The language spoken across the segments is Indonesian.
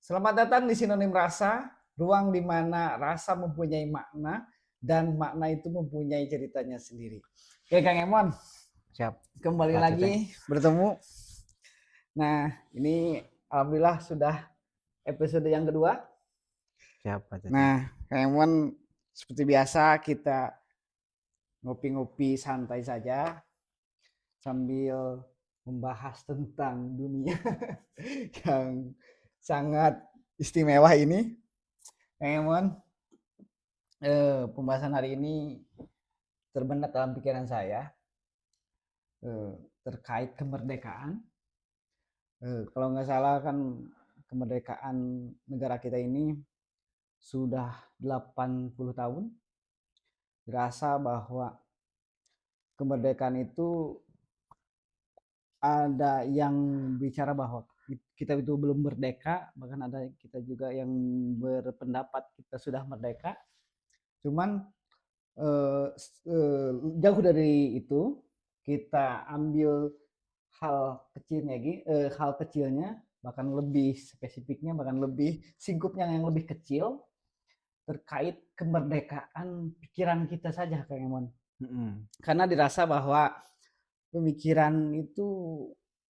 Selamat datang di Sinonim Rasa, ruang di mana rasa mempunyai makna dan makna itu mempunyai ceritanya sendiri. Oke, Kang Emon, Siap, kembali Pak Ceceng. lagi bertemu. Nah, ini alhamdulillah sudah episode yang kedua. Siap, Pak Ceceng. Nah, Kang Emon, seperti biasa kita ngopi-ngopi santai saja sambil membahas tentang dunia yang sangat istimewa ini. Kang Emon, pembahasan hari ini terbenak dalam pikiran saya terkait kemerdekaan. Kalau nggak salah kan kemerdekaan negara kita ini sudah 80 tahun. Dirasa bahwa kemerdekaan itu ada yang bicara bahwa kita itu belum merdeka, bahkan ada kita juga yang berpendapat kita sudah merdeka. Cuman eh, jauh dari itu kita ambil hal kecilnya, bahkan lebih spesifiknya, bahkan lebih singkupnya yang lebih kecil terkait kemerdekaan pikiran kita saja, Kang Emon. Karena dirasa bahwa pemikiran itu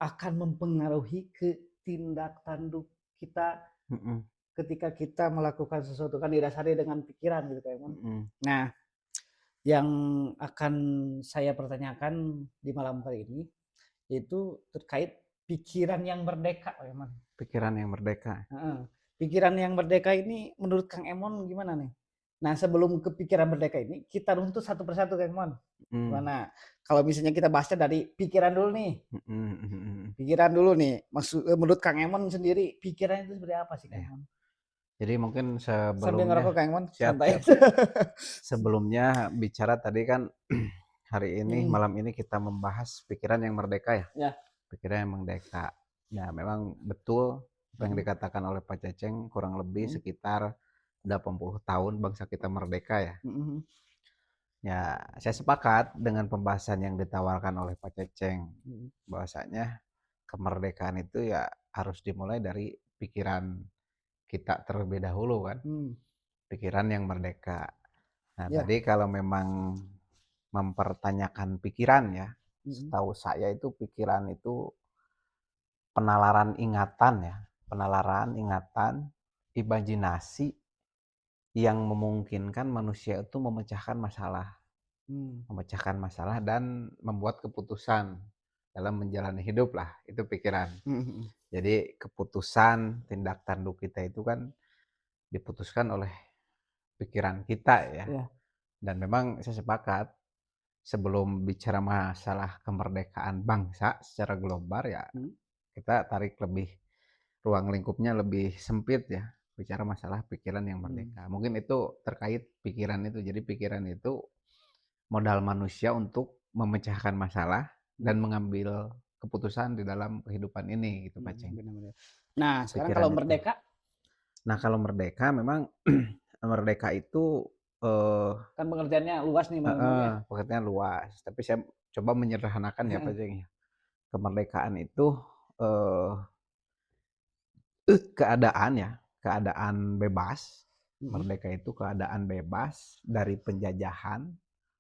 akan mempengaruhi ke tindak tanduk kita ketika kita melakukan sesuatu, kan didasari dengan pikiran gitu, Kang Emon. Nah, yang akan saya pertanyakan di malam kali ini yaitu terkait pikiran yang merdeka, Kang Emon. Pikiran yang merdeka. Pikiran yang merdeka ini menurut Kang Emon gimana nih? Nah, sebelum ke pikiran merdeka ini, kita runtut satu persatu, Kang Emon. Gimana? Kalau misalnya kita bahasnya dari pikiran dulu nih. Pikiran dulu nih. Menurut Kang Emon sendiri, pikiran itu seperti apa sih, Kang Emon? Jadi mungkin Sambil ngerokok, Kang Emon, santai. siap. Sebelumnya bicara tadi kan hari ini, malam ini kita membahas pikiran yang merdeka ya. Ya. Pikiran yang merdeka. Ya, memang betul apa yang dikatakan oleh Pak Ceceng, kurang lebih sekitar 80 tahun bangsa kita merdeka ya. Ya, saya sepakat dengan pembahasan yang ditawarkan oleh Pak Ceceng. Bahwasanya kemerdekaan itu ya harus dimulai dari pikiran kita terlebih dahulu kan. Pikiran yang merdeka. Nah, Ya. tadi kalau memang mempertanyakan pikiran ya, setahu saya itu pikiran itu penalaran ingatan, imajinasi yang memungkinkan manusia itu memecahkan masalah dan membuat keputusan dalam menjalani hidup lah, itu pikiran. Jadi keputusan tindak tanduk kita itu kan diputuskan oleh pikiran kita ya. Dan memang saya sepakat sebelum bicara masalah kemerdekaan bangsa secara global ya, kita tarik lebih ruang lingkupnya lebih sempit ya, bicara masalah pikiran yang merdeka. Mungkin itu terkait pikiran itu. Jadi pikiran itu modal manusia untuk memecahkan masalah dan mengambil keputusan di dalam kehidupan ini gitu, Pak Ceng. Nah, sekarang kalau merdeka? Nah, kalau merdeka memang merdeka itu kan pengertiannya luas nih, pengertian luas. Tapi saya coba menyederhanakan ya, Pak Ceng. Kemerdekaan itu keadaan bebas. Merdeka itu keadaan bebas dari penjajahan,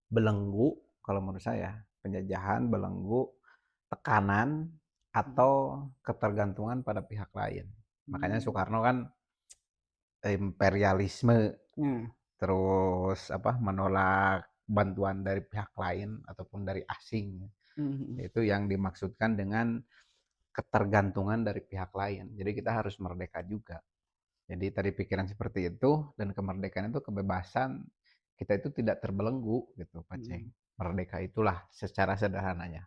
belenggu, kalau menurut saya, penjajahan, belenggu, tekanan, atau ketergantungan pada pihak lain. Makanya Soekarno kan imperialisme, terus menolak bantuan dari pihak lain ataupun dari asing. Itu yang dimaksudkan dengan ketergantungan dari pihak lain. Jadi kita harus merdeka juga. Jadi tadi pikiran seperti itu, dan kemerdekaan itu kebebasan, kita itu tidak terbelenggu gitu, Pak Ceng. Merdeka itulah secara sederhananya.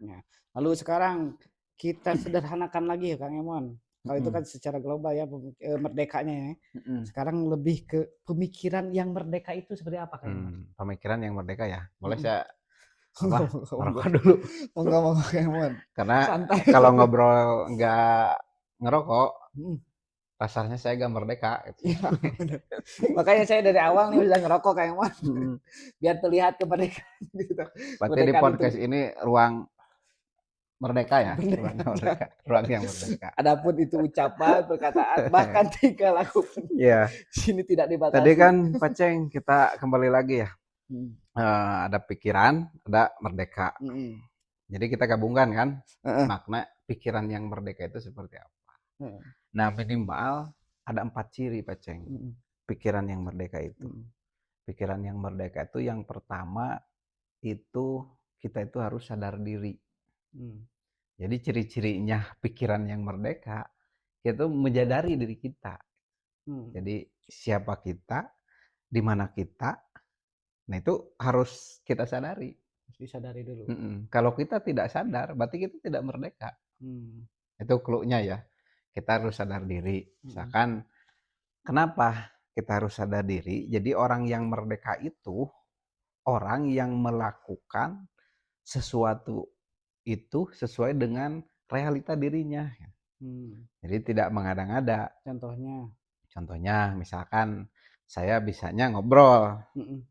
Lalu sekarang kita sederhanakan lagi ya, Kang Emon. Kalau itu kan secara global ya merdekanya ya. Sekarang lebih ke pemikiran yang merdeka itu seperti apa, Kang Emon? Pemikiran yang merdeka ya. Boleh saya ngerokok dulu? Monggo, Kang Emon. Karena santai. kalau ngobrol nggak ngerokok, rasanya saya gak merdeka. Gitu. Makanya saya dari awal nih udah ngerokok, Kang Emon. Biar terlihat kemerdekaan gitu. Berarti di podcast ini ruang merdeka ya, ruang yang Merdeka. merdeka, ruang yang merdeka. Adapun itu ucapan, perkataan, bahkan tingkah laku pun Iya. sini tidak Tadi dibatasi. kan Paceng kita kembali lagi ya, Hmm. ada pikiran, ada merdeka. Mm-mm. Jadi kita gabungkan kan Heeh. makna pikiran yang merdeka itu seperti apa. Heeh. Nah minimal ada 4 ciri Paceng, Mm-mm. pikiran yang merdeka itu. Mm-mm. Pikiran yang merdeka itu yang pertama itu kita itu harus sadar diri. Mm. Jadi ciri-cirinya pikiran yang merdeka itu menyadari diri kita. Mm. Jadi siapa kita, di mana kita, nah itu harus kita sadari. Harus disadari dulu. Kalau kita tidak sadar, berarti kita tidak merdeka. Mm. Itu clue-nya ya. Kita harus sadar diri. Mm. Misalkan, kenapa kita harus sadar diri? Jadi orang yang merdeka itu orang yang melakukan sesuatu itu sesuai dengan realita dirinya. Mm. Jadi tidak mengada-ngada. Contohnya. Contohnya, misalkan saya bisanya ngobrol. Mm-mm.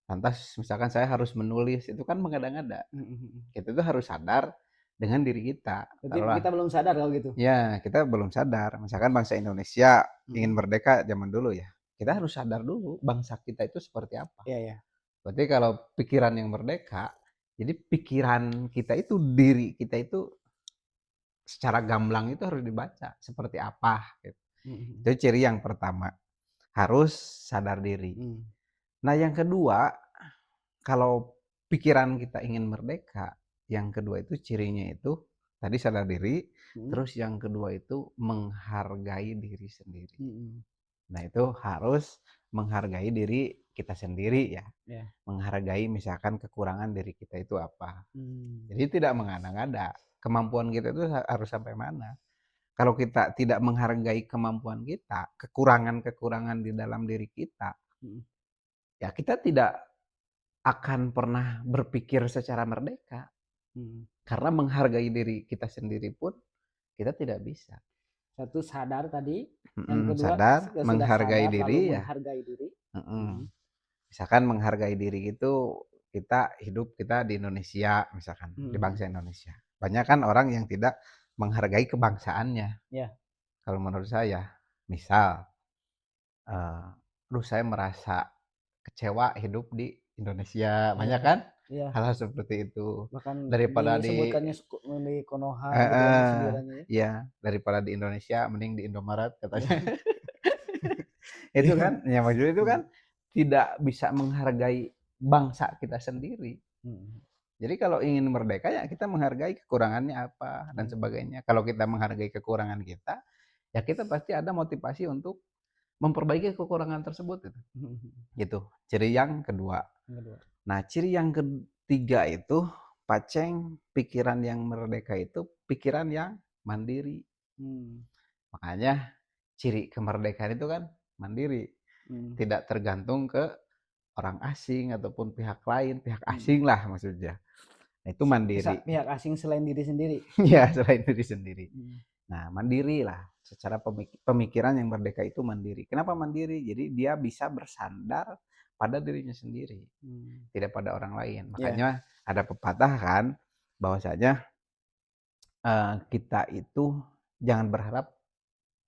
Lantas misalkan saya harus menulis, itu kan mengada-ngada. Mm-mm. Kita tuh harus sadar dengan diri kita. Berarti Taruhlah, kita belum sadar kalau gitu. ya kita belum sadar. Misalkan bangsa Indonesia ingin Mm-mm. merdeka zaman dulu ya. Kita harus sadar dulu bangsa kita itu seperti apa. Iya, ya. Berarti kalau pikiran yang merdeka, jadi pikiran kita itu, diri kita itu secara gamblang itu harus dibaca seperti apa. Gitu. Mm-mm. Itu ciri yang pertama, harus sadar diri. Mm. Nah yang kedua, kalau pikiran kita ingin merdeka, yang kedua itu cirinya itu tadi sadar diri, Mm. terus yang kedua itu menghargai diri sendiri. Mm-mm. Nah itu harus menghargai diri kita sendiri ya. Yeah. Menghargai misalkan kekurangan diri kita itu apa. Mm. Jadi tidak mengada-ngada. Kemampuan kita itu harus sampai mana. Kalau kita tidak menghargai kemampuan kita, kekurangan-kekurangan di dalam diri kita, Mm. ya kita tidak akan pernah berpikir secara merdeka. Mm. Karena menghargai diri kita sendiri pun kita tidak bisa. Satu sadar tadi, yang kedua Sadar, sudah menghargai sadar lalu diri ya. menghargai diri. Mm. Misalkan menghargai diri itu, kita hidup kita di Indonesia, misalkan di bangsa Indonesia. Banyak kan orang yang tidak menghargai kebangsaannya. Yeah. Kalau menurut saya, misal, saya merasa kecewa hidup di Indonesia, banyak kan? Yeah. Hal-hal seperti itu. Bahkan Daripada disebutkannya di Konoha gitu kan sindirannya ya. ya, daripada di Indonesia mending di Indomaret katanya. Itu kan, ya maksudnya itu kan tidak bisa menghargai bangsa kita sendiri. Jadi kalau ingin merdeka ya kita menghargai kekurangannya apa dan sebagainya. Kalau kita menghargai kekurangan kita, ya kita pasti ada motivasi untuk memperbaiki kekurangan tersebut gitu. Ciri yang kedua. Nah, ciri yang ketiga itu, Paceng, pikiran yang merdeka itu pikiran yang mandiri. Makanya ciri kemerdekaan itu kan mandiri. Tidak tergantung ke orang asing ataupun pihak lain, pihak asing lah maksudnya. Nah, itu mandiri. Pihak asing selain diri sendiri. Ya, selain diri sendiri. Nah, mandiri lah. Secara pemikiran yang merdeka itu mandiri. Kenapa mandiri? Jadi dia bisa bersandar pada dirinya sendiri, tidak pada orang lain. Makanya ada pepatah kan, bahwasanya kita itu jangan berharap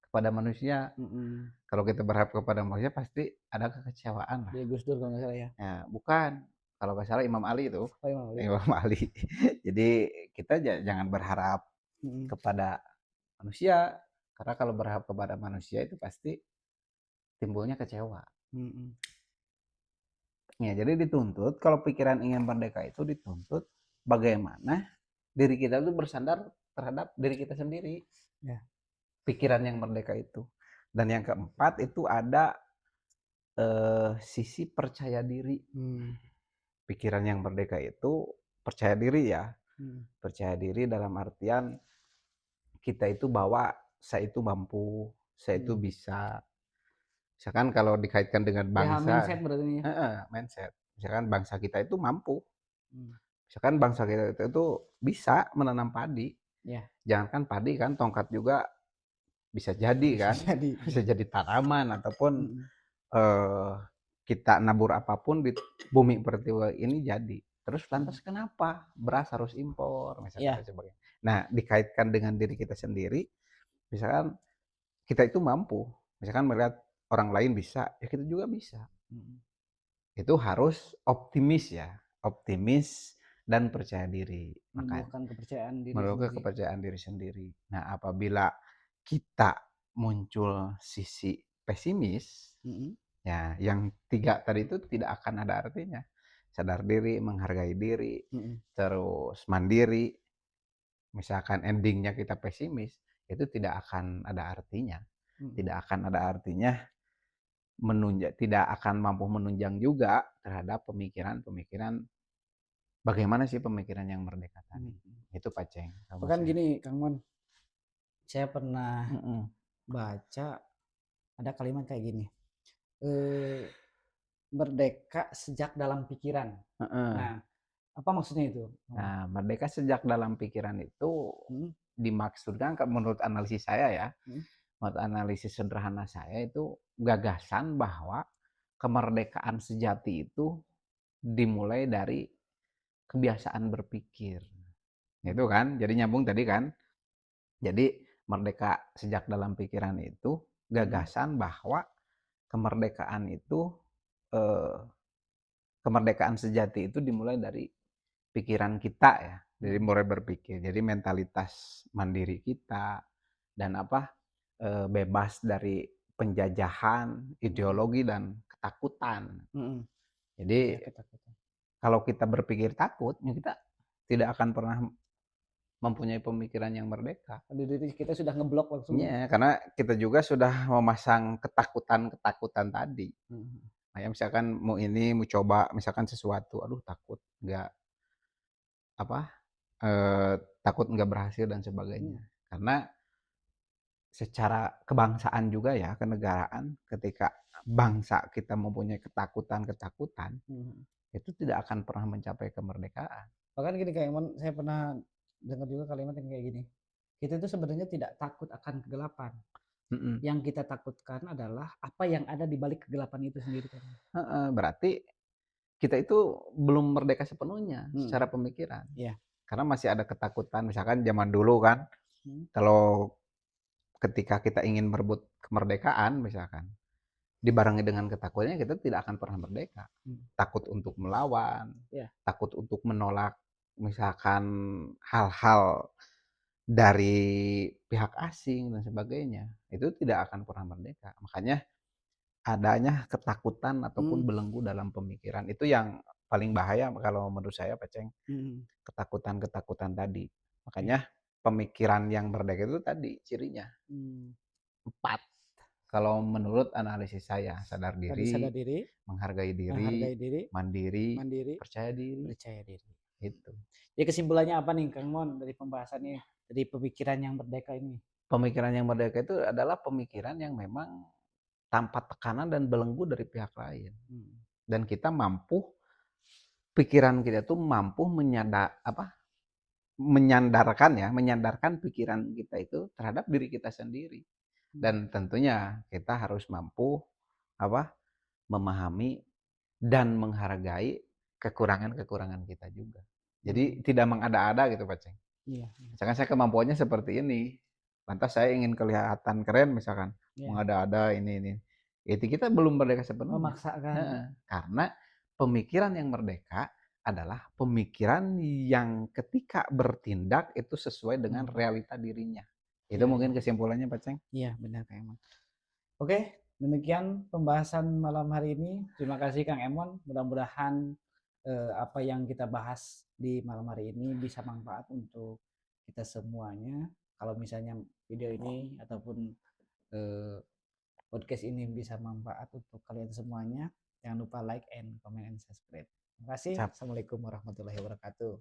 kepada manusia. Kalau kita berharap kepada manusia pasti ada kekecewaan lah. Di Gus Dur kalau nggak salah ya. Ya, bukan. Kalau nggak salah Imam Ali itu. Oh, Imam Ali. Imam Ali. Jadi kita jangan berharap kepada manusia, karena kalau berharap kepada manusia itu pasti timbulnya kecewa. Ya, jadi dituntut, kalau pikiran ingin merdeka itu dituntut bagaimana diri kita itu bersandar terhadap diri kita sendiri. Ya. Pikiran yang merdeka itu. Dan yang keempat itu ada sisi percaya diri. Pikiran yang merdeka itu percaya diri ya. Percaya diri dalam artian kita itu bahwa saya itu mampu, saya itu bisa. Misalkan kalau dikaitkan dengan bangsa, mindset berarti ya. Mindset. Misalkan bangsa kita itu mampu. Misalkan bangsa kita itu bisa menanam padi. Yeah. Jangankan padi kan, tongkat juga bisa jadi kan. Bisa jadi tanaman ataupun kita nabur apapun di bumi pertiwi ini jadi. Terus lantas kenapa beras harus impor misalnya sebagainya. Nah, dikaitkan dengan diri kita sendiri, misalkan kita itu mampu, misalkan melihat orang lain bisa, ya kita juga bisa. Mhm. Itu harus optimis ya, optimis dan percaya diri. Maka Menumbuhkan kepercayaan diri menurut sendiri. kepercayaan diri sendiri. Nah, apabila kita muncul sisi pesimis, Mhm. ya yang 3 tadi itu tidak akan ada artinya. Sadar diri, menghargai diri, Mhm. terus mandiri, misalkan endingnya kita pesimis, itu tidak akan ada artinya. Mhm. Tidak akan ada artinya tidak akan mampu menunjang juga terhadap pemikiran-pemikiran, bagaimana sih pemikiran yang merdeka tadi. Mhm. Itu Paceng, kalau menurut Bahkan saya. gini Kang Mon, saya pernah Mhm, baca ada kalimat kayak gini, eee, merdeka sejak dalam pikiran. heeh. Nah, apa maksudnya itu? Oh. Nah, merdeka sejak dalam pikiran itu Mhm. dimaksudkan menurut analisis saya ya, Mhm. menurut analisis sederhana saya itu gagasan bahwa kemerdekaan sejati itu dimulai dari kebiasaan berpikir. Itu Mhm. kan, jadi nyambung tadi kan. Jadi merdeka sejak dalam pikiran itu Mhm. gagasan bahwa kemerdekaan itu, eee, kemerdekaan sejati itu dimulai dari pikiran kita ya, dari Mhm. mulai berpikir. Jadi mentalitas mandiri kita dan bebas dari penjajahan, Mhm. ideologi dan ketakutan. Mhm. Iya, Jadi ketakutan. kalau kita berpikir takut, ya kita tidak akan pernah mempunyai pemikiran yang merdeka. Di diri kita sudah ngeblok langsung ya? Iya, karena kita juga sudah memasang ketakutan-ketakutan tadi. Mhm. Kayak misalkan mau ini, mau coba misalkan sesuatu, aduh takut apa, takut nggak berhasil dan Mhm. sebagainya. Karena secara kebangsaan juga ya, kenegaraan, ketika bangsa kita mempunyai ketakutan-ketakutan, Mhm. itu tidak akan pernah mencapai kemerdekaan. Bahkan gini Kang Mon, saya pernah dengar juga kalimat yang kayak gini, kita itu sebenarnya tidak takut akan kegelapan, Mhm, yang kita takutkan adalah apa yang ada di balik kegelapan itu sendiri kan. heeh, berarti kita itu belum merdeka sepenuhnya Mhm. secara pemikiran. Iya. Karena masih ada ketakutan, misalkan zaman dulu kan, Mhm. kalau ketika kita ingin merebut kemerdekaan misalkan, dibarengi dengan ketakutannya kita tidak akan pernah merdeka. Mhm. Takut untuk melawan, Iya. takut untuk menolak misalkan hal-hal dari pihak asing dan sebagainya, itu tidak akan pernah merdeka. Makanya adanya ketakutan ataupun Mhm. belenggu dalam pemikiran, itu yang paling bahaya kalau menurut saya, Paceng, Mhm. ketakutan-ketakutan tadi. Iya. Makanya pemikiran yang merdeka itu tadi cirinya Mmm. 4. Kalau menurut analisis saya, sadar Tadi diri, sadar diri, menghargai diri, menghargai diri, mandiri, mandiri, percaya diri, percaya diri. itu. Jadi kesimpulannya apa nih Kang Mon dari pembahasan ini, dari pemikiran yang merdeka ini? Pemikiran yang merdeka itu adalah pemikiran yang memang tanpa tekanan dan belenggu dari pihak lain. Mhm. Dan kita pikiran kita tuh mampu menyandarkan pikiran kita itu terhadap diri kita sendiri. Mhm. Dan tentunya kita harus mampu apa, memahami dan menghargai kekurangan-kekurangan kita juga. Jadi Mmm. tidak mengada-ada gitu, Pak Ceng. Iya, iya. Misalkan saya kemampuannya seperti ini, lantas saya ingin kelihatan keren misalkan, Iya. mengada-ada ini. Itu kita belum merdeka sepenuhnya. Memaksakan. Heeh, karena pemikiran yang merdeka adalah pemikiran yang ketika bertindak itu sesuai dengan Mhm. realita dirinya. Itu Iya, iya. mungkin kesimpulannya, Pak Ceng. Iya, benar Kang Emon. Oke, demikian pembahasan malam hari ini. Terima kasih Kang Emon. Mudah-mudahan apa yang kita bahas di malam hari ini bisa manfaat untuk kita semuanya. Kalau misalnya video ini ataupun eh, podcast ini bisa manfaat untuk kalian semuanya, jangan lupa like and comment and subscribe. Terima kasih. Cap. Assalamualaikum warahmatullahi wabarakatuh.